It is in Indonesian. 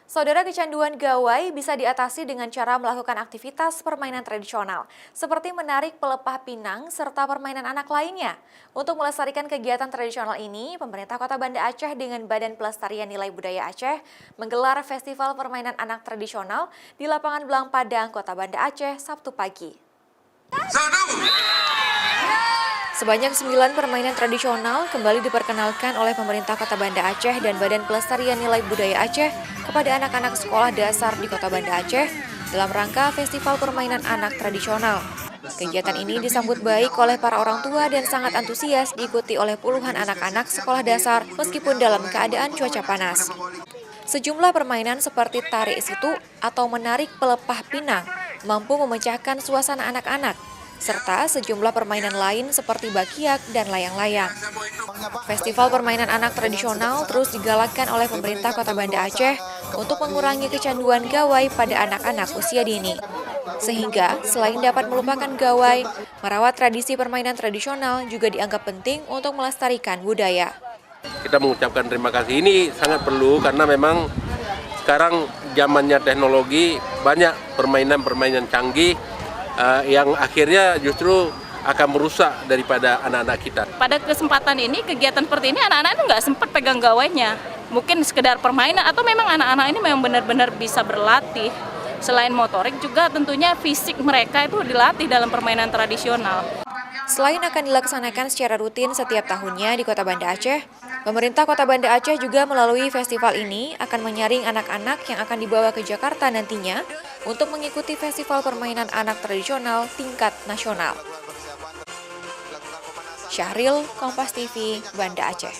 Saudara, kecanduan gawai bisa diatasi dengan cara melakukan aktivitas permainan tradisional, seperti menarik pelepah pinang serta permainan anak lainnya. Untuk melestarikan kegiatan tradisional ini, pemerintah Kota Banda Aceh dengan Badan Pelestarian Nilai Budaya Aceh menggelar Festival Permainan Anak Tradisional di Lapangan Belang Padang, Kota Banda Aceh, Sabtu pagi. Sebanyak 9 permainan tradisional kembali diperkenalkan oleh pemerintah Kota Banda Aceh dan Badan Pelestarian Nilai Budaya Aceh kepada anak-anak sekolah dasar di Kota Banda Aceh dalam rangka Festival Permainan Anak Tradisional. Kegiatan ini disambut baik oleh para orang tua dan sangat antusias diikuti oleh puluhan anak-anak sekolah dasar meskipun dalam keadaan cuaca panas. Sejumlah permainan seperti tarik situ atau menarik pelepah pinang mampu memecahkan suasana anak-anak, serta sejumlah permainan lain seperti bakiak dan layang-layang. Festival permainan anak tradisional terus digalakkan oleh pemerintah Kota Banda Aceh untuk mengurangi kecanduan gawai pada anak-anak usia dini. Sehingga selain dapat melupakan gawai, merawat tradisi permainan tradisional juga dianggap penting untuk melestarikan budaya. Kita mengucapkan terima kasih, ini sangat perlu karena memang sekarang zamannya teknologi, banyak permainan-permainan canggih yang akhirnya justru akan merusak daripada anak-anak kita. Pada kesempatan ini, kegiatan seperti ini anak-anak itu nggak sempat pegang gawainya. Mungkin sekedar permainan atau memang anak-anak ini memang benar-benar bisa berlatih. Selain motorik juga tentunya fisik mereka itu dilatih dalam permainan tradisional. Selain akan dilaksanakan secara rutin setiap tahunnya di Kota Banda Aceh, pemerintah Kota Banda Aceh juga melalui festival ini akan menyaring anak-anak yang akan dibawa ke Jakarta nantinya untuk mengikuti festival permainan anak tradisional tingkat nasional. Syahril, Kompas TV, Banda Aceh.